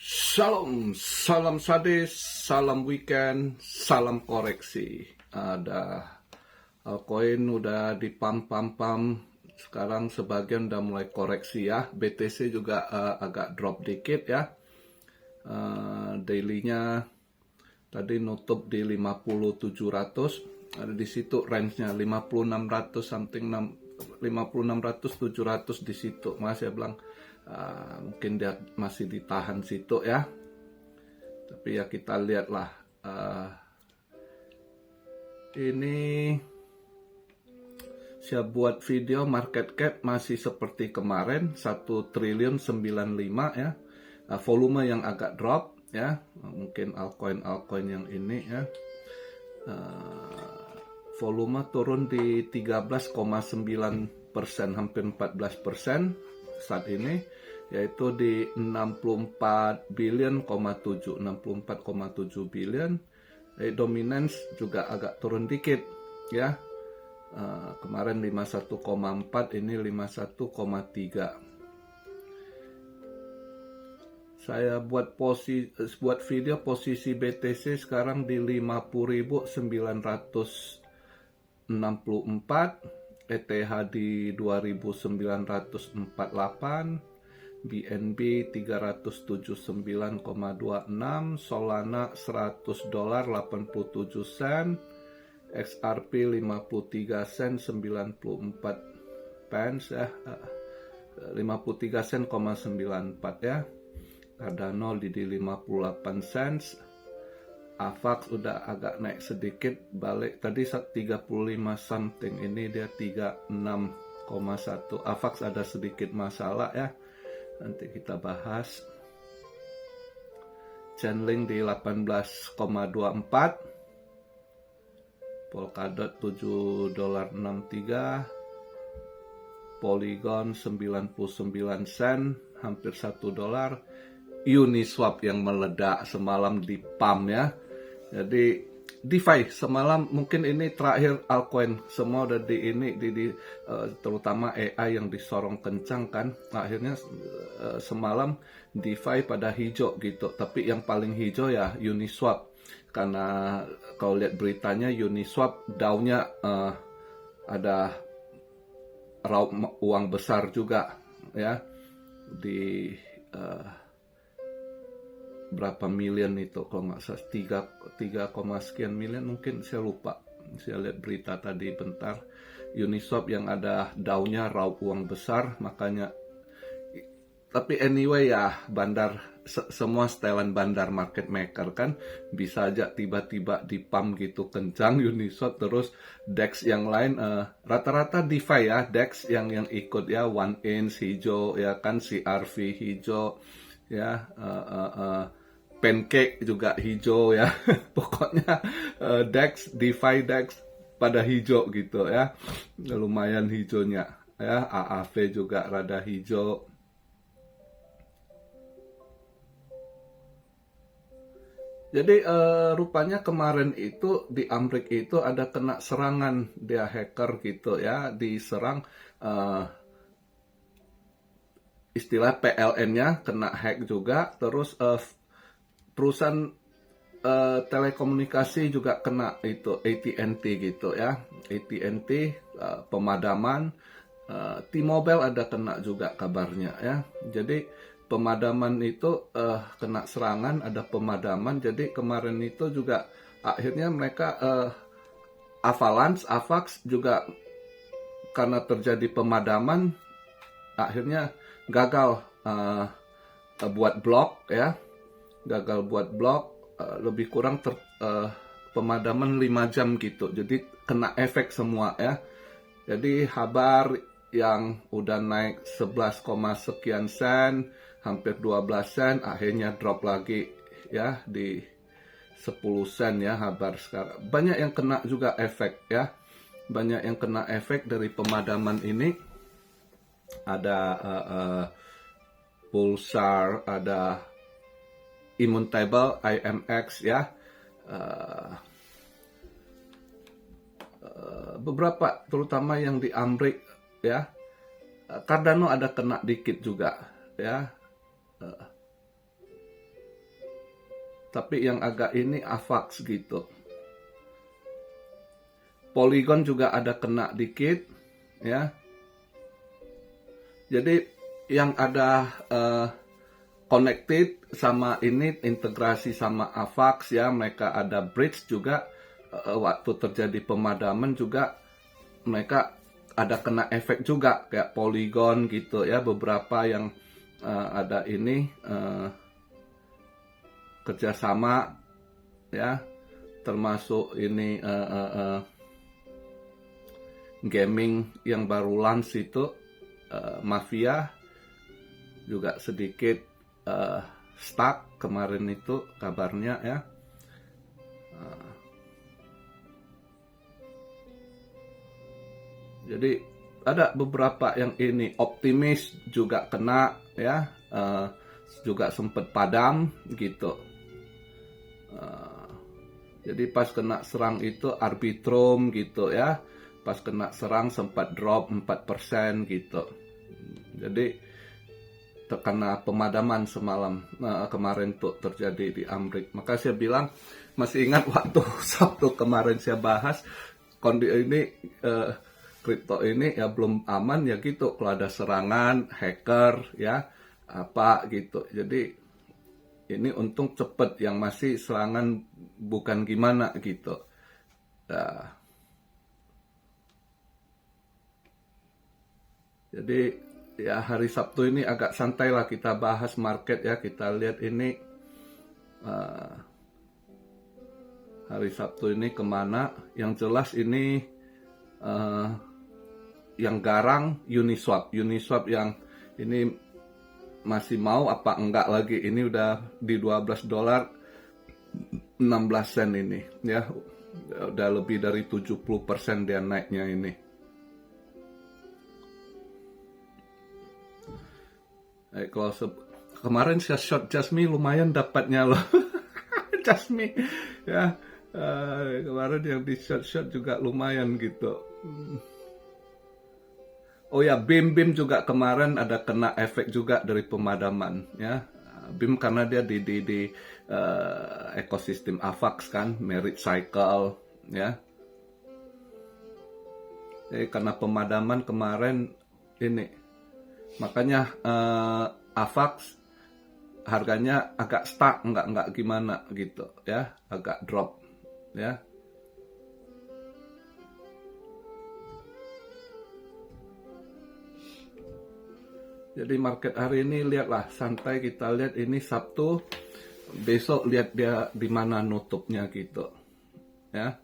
Shalom, salam sadis, salam weekend, salam koreksi. Ada altcoin udah di pam. Sekarang sebagian udah mulai koreksi ya. BTC juga agak drop dikit ya. Daily-nya tadi nutup di 50.700. Ada di situ range-nya 5600 something 5600 700 di situ. Masih bilang mungkin dia masih ditahan situ ya. Tapi ya kita lihatlah. Ini saya buat video market cap masih seperti kemarin 1.095 ya. Volume yang agak drop ya. Mungkin altcoin yang ini ya. Volume turun di 13,9%, hampir 14% saat ini, yaitu di 64,7 billion. Dominance juga agak turun dikit ya. Kemarin 51,4, ini 51,3. Saya buat video posisi BTC sekarang di 50.964, ETH di 2.948, BNB 379,26, Solana $100 87 sen, XRP 53 sen 94 pence ya, 53 sen, 94 ya. Cardano di 58 cents. AVAX udah agak naik sedikit, balik tadi 35 something, ini dia 36,1. AVAX ada sedikit masalah ya, nanti kita bahas. Chainlink di 18,24, Polkadot $7.63, Polygon 99 sen, hampir $1. Uniswap yang meledak semalam di pump ya. Jadi DeFi semalam mungkin ini terakhir altcoin semua udah terutama AI yang disorong kencang kan. Akhirnya semalam DeFi pada hijau gitu. Tapi yang paling hijau ya Uniswap. Karena kalau lihat beritanya Uniswap DAO-nya ada raup uang besar juga ya di berapa miliar itu, kalau nggak salah 3, sekian miliar mungkin, saya lupa. Saya lihat berita tadi bentar. Uniswap yang ada DAO-nya raup uang besar, makanya. Tapi anyway ya, bandar semua setelan bandar market maker kan, bisa aja tiba-tiba di pump gitu kencang Uniswap. Terus DEX yang lain rata-rata DeFi ya, DEX yang ikut ya, 1inch hijau ya kan, CRV hijau ya, Pancake juga hijau ya. Pokoknya DEX, DeFi DEX pada hijau gitu ya. Lumayan hijaunya ya. AAV juga rada hijau. Jadi rupanya kemarin itu di Amrik itu ada kena serangan, dia hacker gitu ya, diserang, istilah PLN-nya kena hack juga. Terus perusahaan telekomunikasi juga kena, itu AT&T gitu ya. AT&T pemadaman, T-Mobile ada kena juga kabarnya ya. Jadi pemadaman itu kena serangan, ada pemadaman. Jadi kemarin itu juga akhirnya mereka AVAX juga karena terjadi pemadaman akhirnya gagal buat blok ya. Gagal buat blok, lebih kurang pemadaman 5 jam gitu. Jadi kena efek semua ya. Jadi Habar yang udah naik 11, sekian sen, hampir 12 sen, akhirnya drop lagi ya di 10 sen ya Habar sekarang. Banyak yang kena juga efek ya. Banyak yang kena efek dari pemadaman ini. Ada Pulsar, ada Immutable, IMX ya. Beberapa terutama yang di Amrik ya. Cardano ada kena dikit juga ya. Tapi yang agak ini AVAX gitu. Polygon juga ada kena dikit, ya. Jadi yang ada connected sama ini integrasi sama AVAX ya, mereka ada bridge juga. Waktu terjadi pemadaman juga mereka ada kena efek juga kayak Polygon gitu ya, beberapa yang ada ini kerjasama ya, termasuk ini gaming yang baru launch itu Mafia juga sedikit stuck kemarin itu kabarnya ya. Jadi ada beberapa yang ini optimis juga kena ya, juga sempat padam gitu. Jadi pas kena serang itu Arbitrum gitu ya, pas kena serang sempat drop 4% gitu. Jadi terkena pemadaman semalam kemarin tuh terjadi di Amrik. Maka saya bilang masih ingat waktu Sabtu kemarin saya bahas kondisi ini kripto ini ya belum aman ya gitu, kalau ada serangan hacker ya apa gitu. Jadi ini untung cepet, yang masih serangan bukan gimana gitu. Jadi ya hari Sabtu ini agak santai lah kita bahas market ya. Kita lihat ini hari Sabtu ini kemana. Yang jelas ini yang garang Uniswap. Uniswap yang ini masih mau apa enggak lagi. Ini udah di $12 16 sen ini ya. Udah lebih dari 70% dia naiknya ini. Kalau kemarin saya short Jasmy lumayan dapatnya loh. Jasmy ya, kemarin yang di short juga lumayan gitu. Oh ya, BIM juga kemarin ada kena efek juga dari pemadaman ya. BIM karena dia di ekosistem AVAX kan, merit cycle ya. Karena pemadaman kemarin ini, makanya AVAX harganya agak stuck, nggak gimana gitu ya, agak drop ya. Jadi market hari ini lihatlah santai, kita lihat ini Sabtu, besok lihat dia di mana nutupnya gitu ya.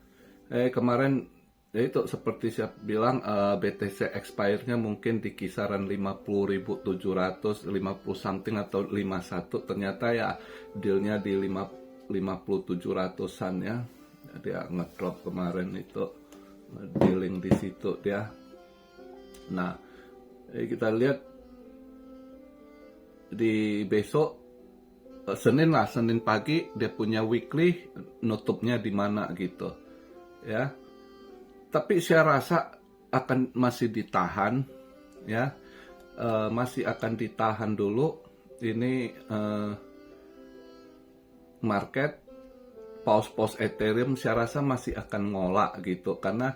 Kemarin ya itu seperti saya bilang BTC expire-nya mungkin di kisaran 50.700, 50 something atau 51, ternyata ya deal-nya di 50.700-an ya. Dia ngedrop kemarin itu, dealing di situ dia. Nah, kita lihat di besok Senin pagi dia punya weekly nutupnya di mana gitu ya. Tapi saya rasa akan masih ditahan ya, masih akan ditahan dulu ini market. Paus Ethereum saya rasa masih akan ngolak gitu, karena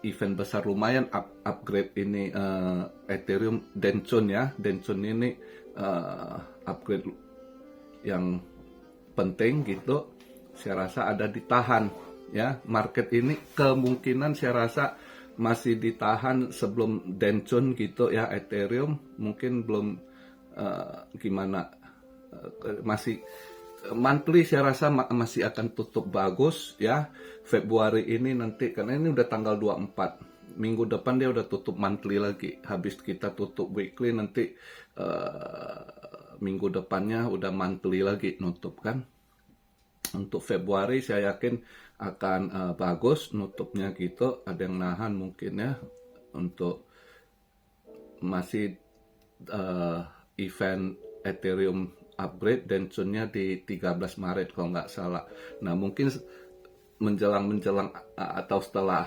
event besar lumayan upgrade ini Ethereum Denchun ya. Denchun ini upgrade yang penting gitu, saya rasa ada ditahan ya. Market ini kemungkinan saya rasa masih ditahan sebelum Denchun gitu ya. Ethereum mungkin belum gimana, masih monthly saya rasa masih akan tutup bagus ya. Februari ini nanti, karena ini udah tanggal 24, minggu depan dia udah tutup monthly lagi. Habis kita tutup weekly nanti minggu depannya udah monthly lagi nutup kan. Untuk Februari saya yakin akan bagus nutupnya gitu. Ada yang nahan mungkin ya untuk masih event Ethereum upgrade Denchunnya di 13 Maret kalau nggak salah. Nah mungkin menjelang atau setelah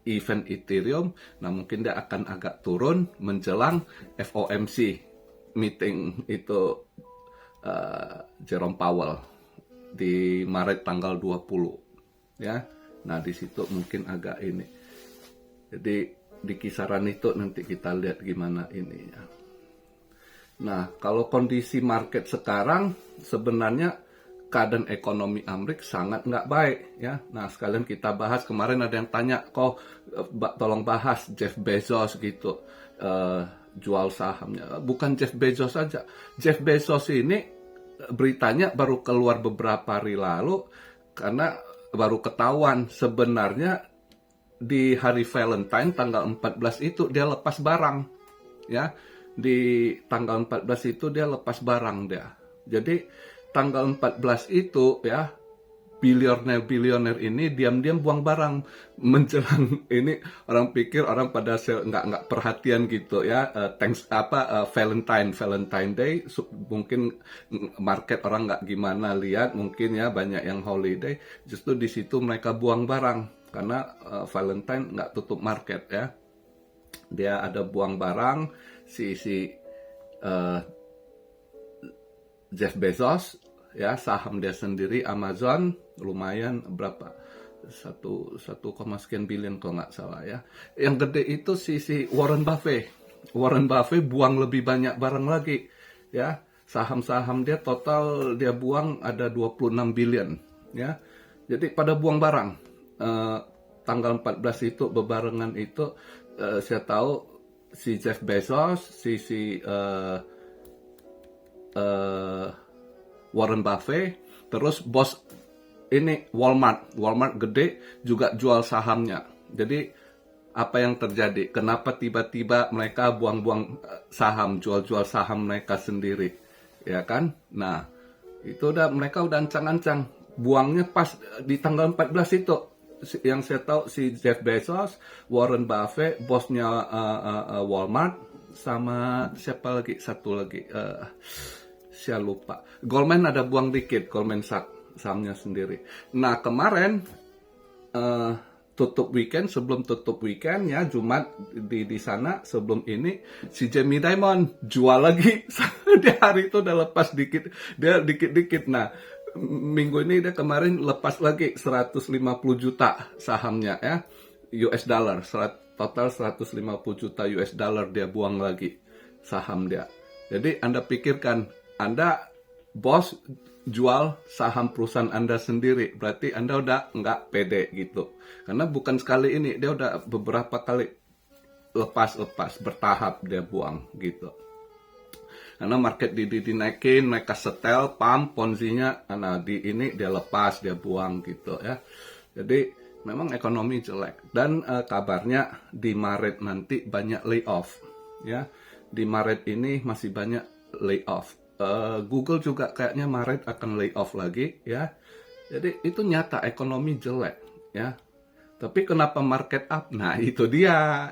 event Ethereum, nah mungkin dia akan agak turun menjelang FOMC meeting itu Jerome Powell. di Maret tanggal 20 ya. Nah, di situ mungkin agak ini. Jadi di kisaran itu nanti kita lihat gimana ininya. Nah, kalau kondisi market sekarang sebenarnya keadaan ekonomi Amerika sangat nggak baik ya. Nah, sekalian kita bahas, kemarin ada yang tanya, kok tolong bahas Jeff Bezos gitu, jual sahamnya. Bukan Jeff Bezos saja. Jeff Bezos ini beritanya baru keluar beberapa hari lalu karena baru ketahuan sebenarnya di hari Valentine tanggal 14 itu dia lepas barang ya. Di tanggal 14 itu dia lepas barang dia. Jadi tanggal 14 itu ya, bilioner ini diam-diam buang barang menjelang ini. Orang pikir orang pada nggak perhatian gitu ya. Valentine Day, mungkin market orang nggak gimana lihat, mungkin ya banyak yang holiday. Justru di situ mereka buang barang karena Valentine nggak tutup market ya. Dia ada buang barang si Jeff Bezos ya, saham dia sendiri Amazon lumayan berapa, 1, sekian billion kalau nggak salah ya. Yang gede itu si Warren Buffett. Warren Buffett buang lebih banyak barang lagi ya. Saham-saham dia total dia buang ada 26 billion ya. Jadi pada buang barang. Tanggal 14 itu bebarengan itu saya tahu si Jeff Bezos, Warren Buffett, terus bos ini Walmart gede juga jual sahamnya. Jadi apa yang terjadi? Kenapa tiba-tiba mereka buang-buang saham, jual-jual saham mereka sendiri, ya kan? Nah, itu mereka udah ancang-ancang buangnya pas di tanggal 14 itu. Yang saya tahu si Jeff Bezos, Warren Buffett, bosnya Walmart, sama siapa lagi? Satu lagi, saya lupa. Goldman ada buang dikit, Goldman Sachs sahamnya sendiri. Nah, kemarin sebelum tutup weekend ya, Jumat di sana sebelum ini si Jamie Dimon jual lagi. Di hari itu udah lepas dikit, dia dikit-dikit. Nah, minggu ini dia kemarin lepas lagi 150 juta sahamnya ya, US dollar, total 150 juta US dollar dia buang lagi saham dia. Jadi Anda pikirkan, Anda bos jual saham perusahaan Anda sendiri, berarti Anda udah nggak pede gitu. Karena bukan sekali ini, dia udah beberapa kali lepas bertahap dia buang gitu. Karena market dinaikin, mereka setel, pump, ponzinya, nah di ini dia lepas, dia buang gitu ya. Jadi memang ekonomi jelek. Dan kabarnya di Maret nanti banyak layoff ya. Di Maret ini masih banyak layoff. Google juga kayaknya Maret akan layoff lagi ya. Jadi itu nyata ekonomi jelek ya. Tapi kenapa market up? Nah itu dia.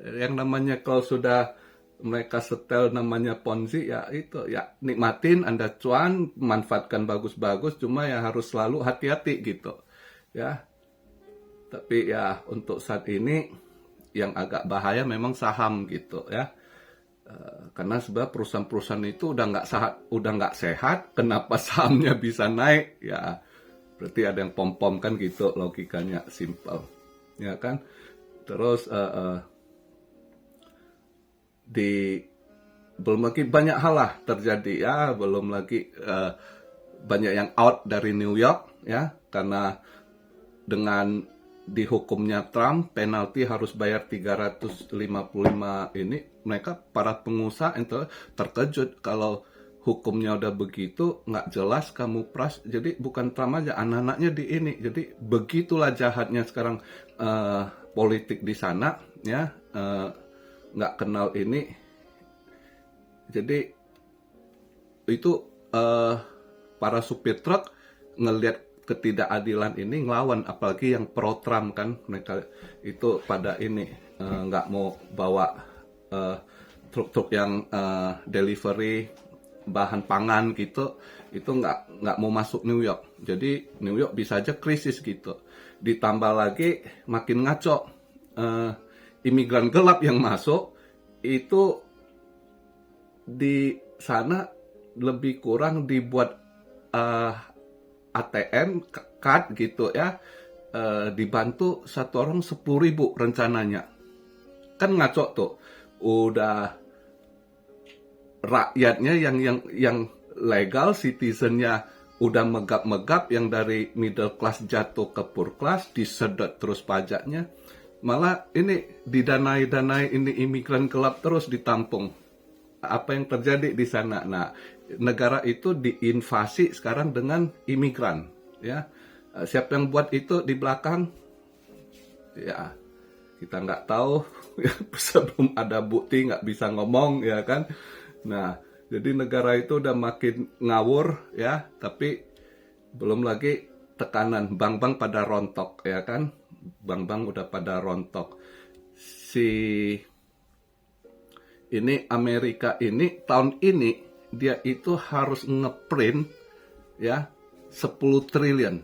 Yang namanya kalau sudah mereka setel namanya Ponzi ya, itu ya nikmatin, Anda cuan, manfaatkan bagus-bagus, cuma ya harus selalu hati-hati gitu ya. Tapi ya untuk saat ini yang agak bahaya memang saham gitu ya. Karena sebenarnya perusahaan-perusahaan itu udah nggak sehat, kenapa sahamnya bisa naik ya? Berarti ada yang pom-pom kan gitu, logikanya simple ya kan. Terus belum lagi banyak hal lah terjadi ya, belum lagi banyak yang out dari New York ya, karena dengan dihukumnya Trump, penalti harus bayar 355 ini, mereka para pengusaha itu terkejut kalau hukumnya udah begitu, nggak jelas kamu pras. Jadi bukan Trump aja, anak-anaknya di ini. Jadi begitulah jahatnya sekarang politik di sana ya. Nggak kenal ini. Jadi itu para supir truk ngelihat ketidakadilan ini ngelawan, apalagi yang pro Trump kan, mereka itu pada ini nggak mau bawa truk-truk yang delivery bahan pangan gitu, itu nggak mau masuk New York. Jadi New York bisa aja krisis gitu. Ditambah lagi makin ngaco, imigran gelap yang masuk itu di sana lebih kurang dibuat ATM card gitu ya, dibantu satu orang 10.000 rencananya. Kan ngaco tuh. Udah rakyatnya yang legal, citizennya udah megap-megap, yang dari middle class jatuh ke poor class, disedot terus pajaknya. Malah ini didanai ini imigran gelap terus ditampung. Apa yang terjadi di sana? Nah, negara itu diinvasi sekarang dengan imigran, ya. Siapa yang buat itu di belakang? Ya, kita nggak tahu. Sebelum ada bukti nggak bisa ngomong, ya kan. Nah, jadi negara itu udah makin ngawur, ya. Tapi belum lagi tekanan, bank-bank pada rontok, ya kan. Bank-bank udah pada rontok. Ini Amerika ini tahun ini dia itu harus ngeprint ya 10 triliun.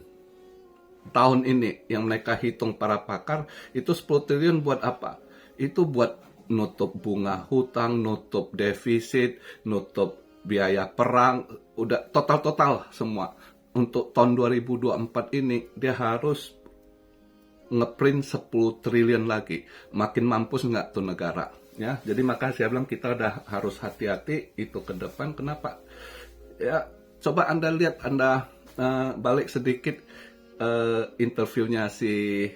Tahun ini yang mereka hitung para pakar itu 10 triliun buat apa? Itu buat nutup bunga hutang, nutup defisit, nutup biaya perang, udah total semua. Untuk tahun 2024 ini dia harus ngeprint 10 triliun lagi. Makin mampus nggak tuh negara? Ya, jadi maka saya bilang kita udah harus hati-hati itu ke depan. Kenapa? Ya, coba Anda lihat, Anda balik sedikit interviewnya si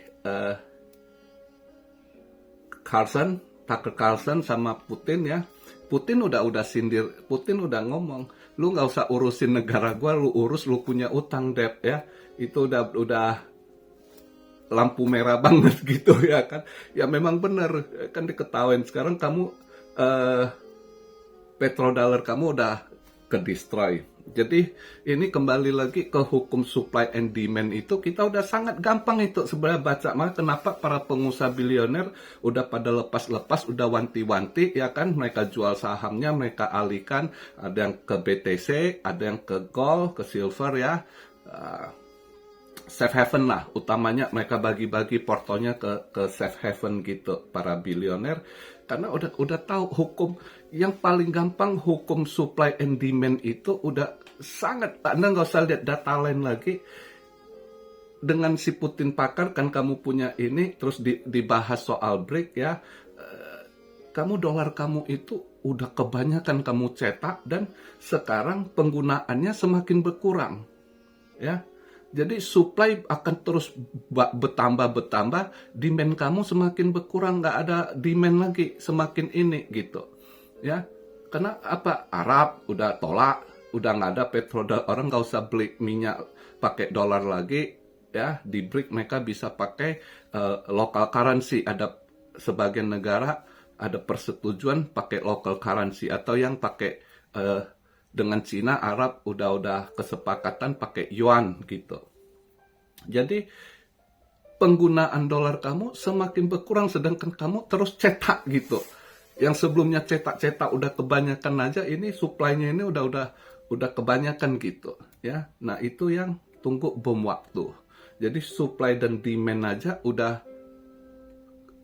Tucker Carlson sama Putin ya. Putin udah sindir, Putin udah ngomong, lu nggak usah urusin negara gua, lu urus lu punya utang debt ya. Itu udah lampu merah banget gitu ya kan. Ya memang benar kan diketahuin sekarang kamu petrodollar kamu udah ke-destroy. Jadi ini kembali lagi ke hukum supply and demand itu kita udah sangat gampang itu sebenarnya baca. Maka kenapa para pengusaha bilioner udah pada lepas-lepas, udah wanti-wanti ya kan, mereka jual sahamnya, mereka alihkan, ada yang ke BTC, ada yang ke gold, ke silver ya. Safe haven lah, utamanya mereka bagi-bagi portonya ke safe haven gitu para bilioner, karena udah tahu hukum yang paling gampang, hukum supply and demand itu udah sangat. Anda nggak usah lihat data lain lagi. Dengan si Putin pakar kan kamu punya ini terus dibahas soal break ya, kamu dolar kamu itu udah kebanyakan kamu cetak dan sekarang penggunaannya semakin berkurang ya. Jadi supply akan terus bertambah, demand kamu semakin berkurang, nggak ada demand lagi, semakin ini gitu, ya. Karena apa? Arab udah tolak, udah nggak ada petrodollar, orang nggak usah beli minyak pakai dolar lagi, ya. Di BRIC mereka bisa pakai local currency, ada sebagian negara ada persetujuan pakai local currency atau yang pakai dengan Cina, Arab udah kesepakatan pakai yuan gitu. Jadi penggunaan dolar kamu semakin berkurang sedangkan kamu terus cetak gitu. Yang sebelumnya cetak udah kebanyakan aja, ini supply-nya ini udah kebanyakan gitu ya. Nah, itu yang tunggu bom waktu. Jadi supply dan demand aja udah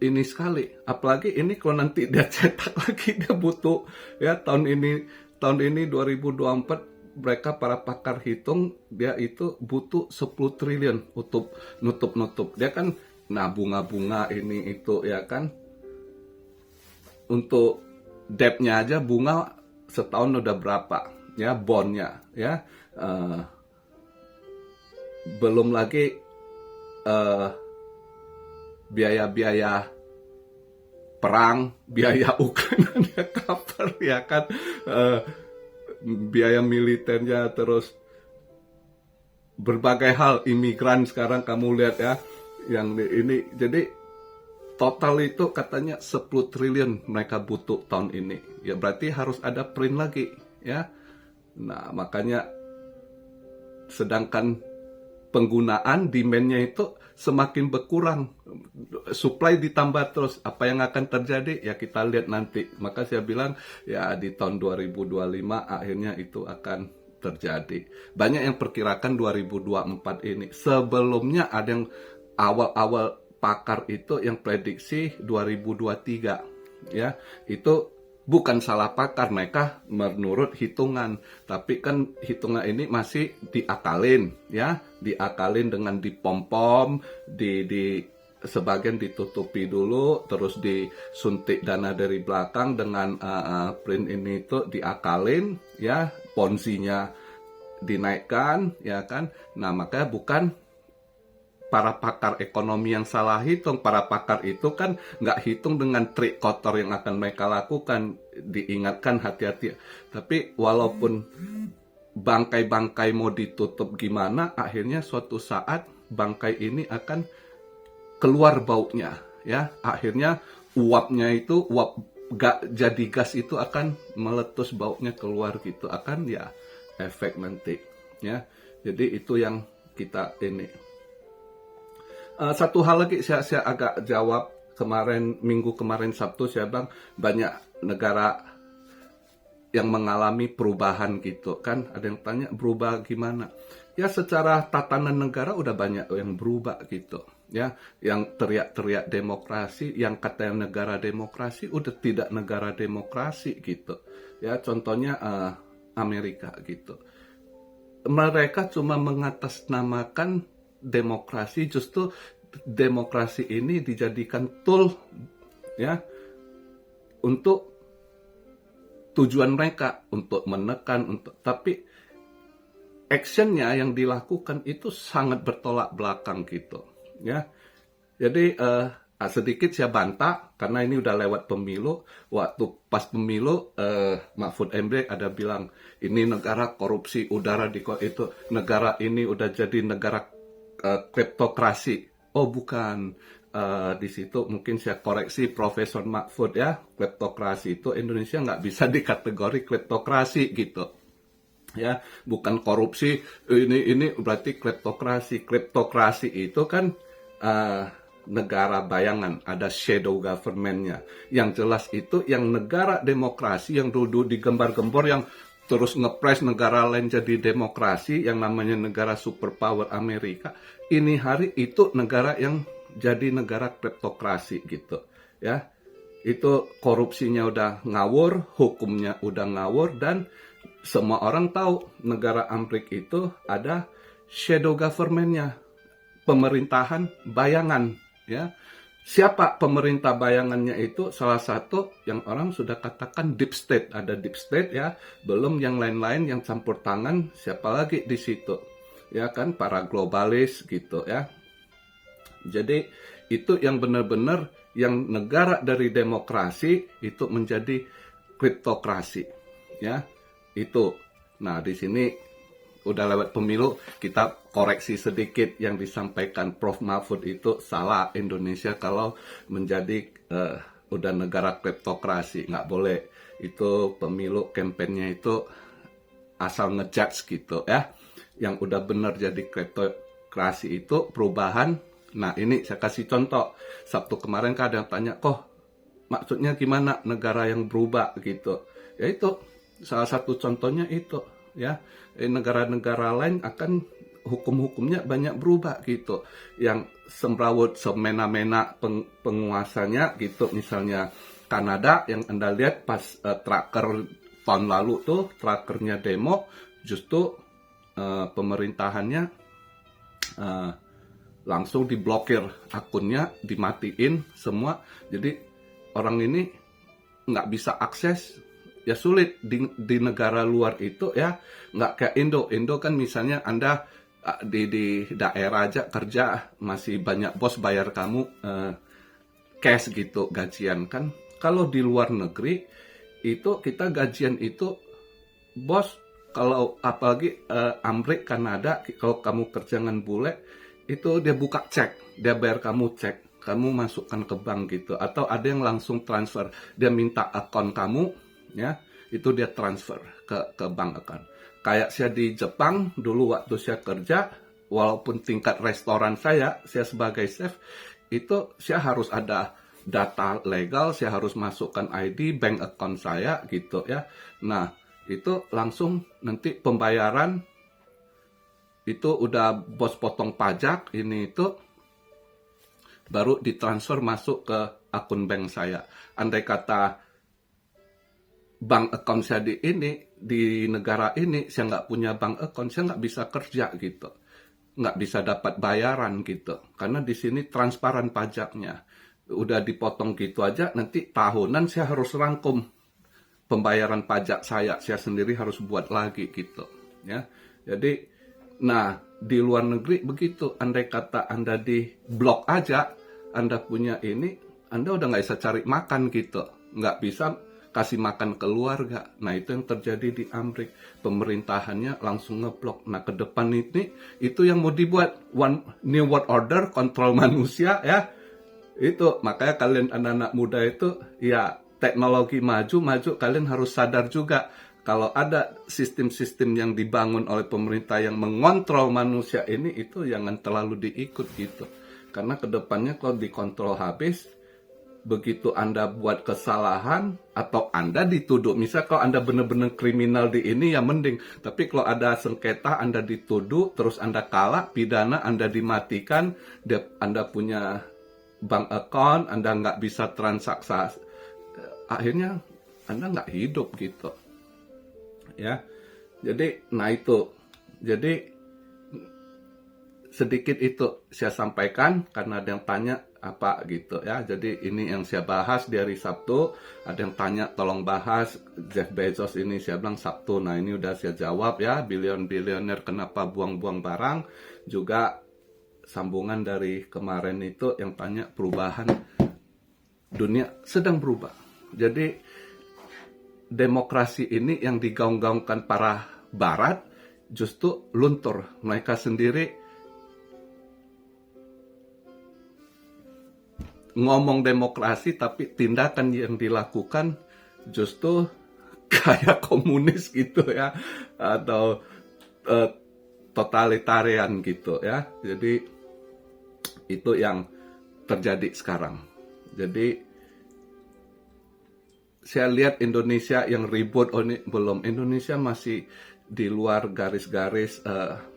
ini sekali. Apalagi ini kalau nanti dia cetak lagi dia butuh ya tahun ini 2024 mereka para pakar hitung dia itu butuh 10 triliun untuk nutup. Dia kan bunga-bunga ini itu ya kan. Untuk debt-nya aja bunga setahun udah berapa ya, bondnya ya. Belum lagi biaya-biaya perang, biaya Ukraina dia cover ya kan, biaya militernya, terus berbagai hal, imigran sekarang kamu lihat ya, yang ini. Jadi total itu katanya 10 triliun mereka butuh tahun ini. Ya berarti harus ada print lagi ya. Nah makanya sedangkan penggunaan demand-nya itu semakin berkurang, supply ditambah terus, apa yang akan terjadi ya kita lihat nanti. Maka saya bilang ya di tahun 2025 akhirnya itu akan terjadi. Banyak yang perkirakan 2024 ini. Sebelumnya ada yang awal-awal pakar itu yang prediksi 2023 ya. Itu bukan salah pakar, mereka menurut hitungan, tapi kan hitungan ini masih diakalin, ya, diakalin dengan dipom-pom, di sebagian ditutupi dulu, terus disuntik dana dari belakang dengan print ini itu diakalin, ya, ponzinya dinaikkan, ya kan. Nah, makanya bukan para pakar ekonomi yang salah hitung. Para pakar itu kan nggak hitung dengan trik kotor yang akan mereka lakukan. Diingatkan hati-hati. Tapi walaupun bangkai-bangkai mau ditutup gimana, akhirnya suatu saat bangkai ini akan keluar baunya, ya. Akhirnya uapnya itu, uap gak jadi gas itu akan meletus, baunya keluar gitu, akan ya efek nanti, ya. Jadi itu yang kita ini. Satu hal lagi saya agak jawab kemarin, minggu kemarin Sabtu saya bilang banyak negara yang mengalami perubahan gitu kan. Ada yang tanya berubah gimana? Ya secara tatanan negara udah banyak yang berubah gitu. Ya, yang teriak-teriak demokrasi, yang katanya negara demokrasi udah tidak negara demokrasi gitu. Ya, contohnya Amerika gitu. Mereka cuma mengatasnamakan demokrasi, justru demokrasi ini dijadikan tool, ya, untuk tujuan mereka, untuk menekan, tapi actionnya yang dilakukan itu sangat bertolak belakang gitu, ya. Jadi sedikit saya bantah karena ini udah lewat pemilu. Waktu pas pemilu Mahfud MD ada bilang ini negara korupsi udara, itu negara ini udah jadi negara kleptokrasi. Oh bukan, di situ mungkin saya koreksi Profesor Mahfud, ya, kleptokrasi itu Indonesia nggak bisa dikategori kleptokrasi gitu, ya, bukan korupsi, ini berarti kleptokrasi. Kleptokrasi itu kan negara bayangan, ada shadow government-nya. Yang jelas itu yang negara demokrasi yang dulu digembar-gembor, yang terus ngepres negara lain jadi demokrasi, yang namanya negara superpower Amerika. Ini hari itu negara yang jadi negara kleptokrasi gitu, ya. Itu korupsinya udah ngawur, hukumnya udah ngawur, dan semua orang tahu negara Amerika itu ada shadow government-nya, pemerintahan bayangan, ya. Siapa pemerintah bayangannya itu? Salah satu yang orang sudah katakan deep state. Ada deep state, ya. Belum yang lain-lain yang campur tangan. Siapa lagi di situ? Ya kan, para globalis gitu, ya. Jadi itu yang benar-benar yang negara dari demokrasi itu menjadi kleptokrasi, ya. Itu. Nah, di sini udah lewat pemilu, kita koreksi sedikit yang disampaikan Prof. Mahfud itu salah. Indonesia kalau menjadi udah negara kleptokrasi, nggak boleh. Itu pemilu kampanye itu asal ngejudge gitu, ya. Yang udah benar jadi kleptokrasi itu perubahan. Nah ini saya kasih contoh. Sabtu kemarin kan ada yang tanya, kok maksudnya gimana negara yang berubah gitu. Ya itu salah satu contohnya itu, ya. Negara-negara lain akan hukum-hukumnya banyak berubah gitu. Yang semrawut semena-mena penguasanya gitu. Misalnya Kanada yang Anda lihat pas tracker tahun lalu tuh, trackernya demo, justru pemerintahannya langsung diblokir akunnya, dimatiin semua. Jadi orang ini nggak bisa akses, ya sulit di negara luar itu, ya. Nggak kayak Indo kan misalnya Anda di daerah aja kerja masih banyak bos bayar kamu cash gitu, gajian kan. Kalau di luar negeri itu kita gajian itu bos, kalau apalagi Amerika, Kanada, kalau kamu kerja dengan bule itu dia buka cek, dia bayar kamu cek, kamu masukkan ke bank gitu, atau ada yang langsung transfer, dia minta akun kamu, ya, itu dia transfer ke bank akun. Kayak saya di Jepang dulu waktu saya kerja, walaupun tingkat restoran saya sebagai chef, itu saya harus ada data legal, saya harus masukkan ID, bank account saya gitu, ya. Nah itu langsung nanti pembayaran itu udah bos potong pajak, ini itu baru ditransfer masuk ke akun bank saya. Andai kata bank account saya di negara ini, saya nggak punya bank account, saya nggak bisa kerja gitu, nggak bisa dapat bayaran gitu, karena di sini transparan pajaknya, udah dipotong gitu aja, nanti tahunan saya harus rangkum pembayaran pajak saya sendiri harus buat lagi gitu, ya. Jadi, nah di luar negeri begitu, andai kata Anda di blok aja, Anda punya ini, Anda udah nggak bisa cari makan gitu, nggak bisa kasih makan keluarga. Nah, itu yang terjadi di Amrik. Pemerintahannya langsung ngeblok. Nah, ke depan ini, itu yang mau dibuat. One New World Order, kontrol manusia, ya. Itu, makanya kalian anak-anak muda itu, ya, teknologi maju, kalian harus sadar juga. Kalau ada sistem-sistem yang dibangun oleh pemerintah yang mengontrol manusia ini, itu jangan terlalu diikut gitu. Karena ke depannya kalau dikontrol habis, begitu Anda buat kesalahan atau Anda dituduh, misal kalau Anda benar-benar kriminal di ini ya mending, tapi kalau ada sengketa Anda dituduh, terus Anda kalah, pidana Anda dimatikan, Anda punya bank account, Anda nggak bisa transaksi, akhirnya Anda nggak hidup gitu, ya. Jadi, nah itu, jadi sedikit itu saya sampaikan karena ada yang tanya apa gitu ya. Jadi ini yang saya bahas di hari Sabtu. Ada yang tanya tolong bahas Jeff Bezos ini, saya bilang Sabtu. Nah, ini udah saya jawab ya, bilioner kenapa buang-buang barang. Juga sambungan dari kemarin itu yang tanya perubahan, dunia sedang berubah. Jadi demokrasi ini yang digaung-gaungkan para barat justru luntur. Mereka sendiri ngomong demokrasi tapi tindakan yang dilakukan justru kayak komunis gitu ya, atau totalitarian gitu ya. Jadi itu yang terjadi sekarang. Jadi saya lihat Indonesia yang ribut, oh ini belum, Indonesia masih di luar garis-garis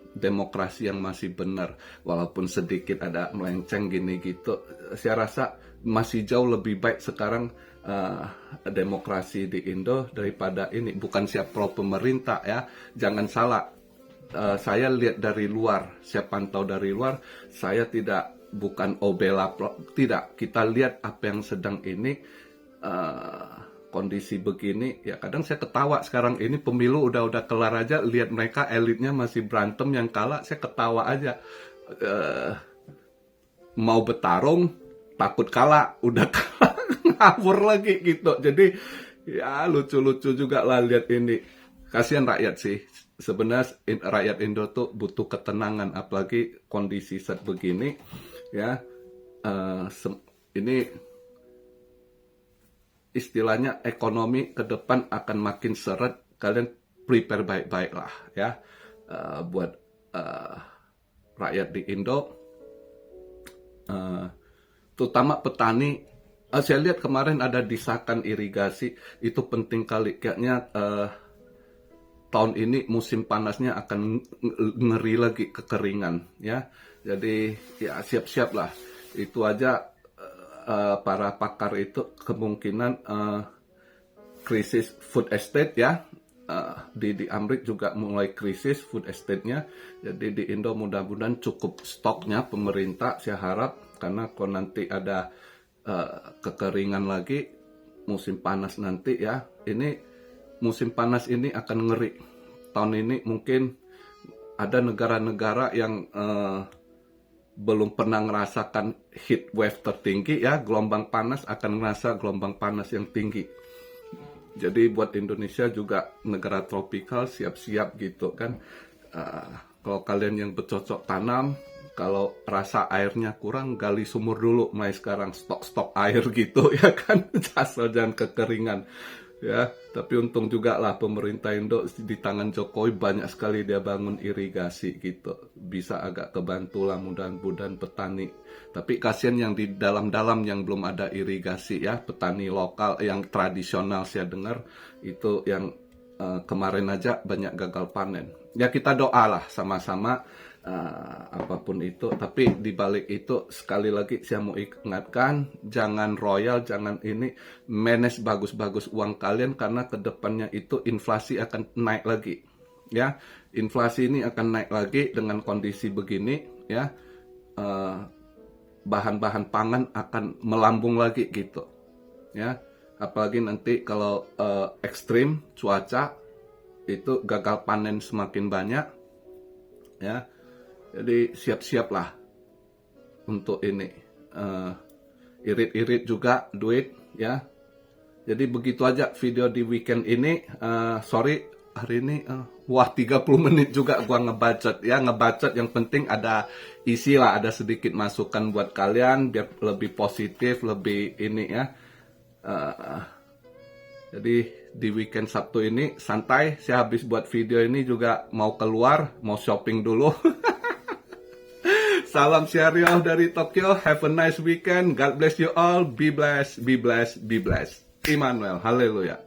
demokrasi yang masih benar, walaupun sedikit ada melenceng gini gitu. Saya rasa masih jauh lebih baik sekarang demokrasi di Indo daripada ini. Bukan saya pro pemerintah ya, jangan salah. Saya lihat dari luar, saya pantau dari luar. Saya bukan obela, tidak. Kita lihat apa yang sedang ini. Kondisi begini ya, kadang saya ketawa. Sekarang ini pemilu udah kelar aja, lihat mereka elitnya masih berantem, yang kalah saya ketawa aja. Mau bertarung takut kalah, udah kalah ngawur lagi gitu. Jadi ya lucu-lucu juga lah lihat ini. Kasihan rakyat sih. Sebenarnya rakyat Indo tuh butuh ketenangan, apalagi kondisi saat begini ya. Ini istilahnya ekonomi ke depan akan makin seret. Kalian prepare baik-baik lah ya, buat rakyat di Indo, terutama petani. Saya lihat kemarin ada desakan irigasi, itu penting kali. Kayaknya tahun ini musim panasnya akan ngeri lagi kekeringan ya. Jadi ya siap-siap lah. Itu aja para pakar itu kemungkinan krisis food estate ya. Di Amrik juga mulai krisis food estate-nya. Jadi di Indo mudah-mudahan cukup stoknya pemerintah, saya harap, karena kalau nanti ada kekeringan lagi musim panas nanti ya. Ini musim panas ini akan ngeri. Tahun ini mungkin ada negara-negara yang belum pernah merasakan heat wave tertinggi ya, gelombang panas, akan merasa gelombang panas yang tinggi. Jadi buat Indonesia juga negara tropikal, siap-siap gitu kan. Kalau kalian yang bercocok tanam, kalau rasa airnya kurang, gali sumur dulu, mulai sekarang stok air gitu ya kan, asal jangan kekeringan. Ya, tapi untung juga lah pemerintah Indo di tangan Jokowi banyak sekali dia bangun irigasi gitu. Bisa agak kebantu lah mudah-mudahan petani. Tapi kasihan yang di dalam-dalam yang belum ada irigasi ya, petani lokal yang tradisional saya dengar itu yang kemarin aja banyak gagal panen. Ya kita doalah sama-sama apapun itu. Tapi dibalik itu sekali lagi saya mau ingatkan, jangan royal, jangan ini, manage bagus-bagus uang kalian karena kedepannya itu inflasi akan naik lagi. Ya, inflasi ini akan naik lagi dengan kondisi begini. Ya, bahan-bahan pangan akan melambung lagi gitu. Ya, apalagi nanti kalau ekstrim cuaca itu gagal panen semakin banyak. Ya, jadi siap-siaplah untuk ini, irit-irit juga duit ya. Jadi begitu aja video di weekend ini. Sorry hari ini wah 30 menit juga gua ngebacot ya, ngebacot. Yang penting ada isi lah, ada sedikit masukan buat kalian biar lebih positif, lebih ini ya. Jadi di weekend Sabtu ini santai, saya habis buat video ini juga mau keluar, mau shopping dulu. Salam Syariah dari Tokyo. Have a nice weekend. God bless you all. Be blessed, be blessed, be blessed. Immanuel. Haleluya.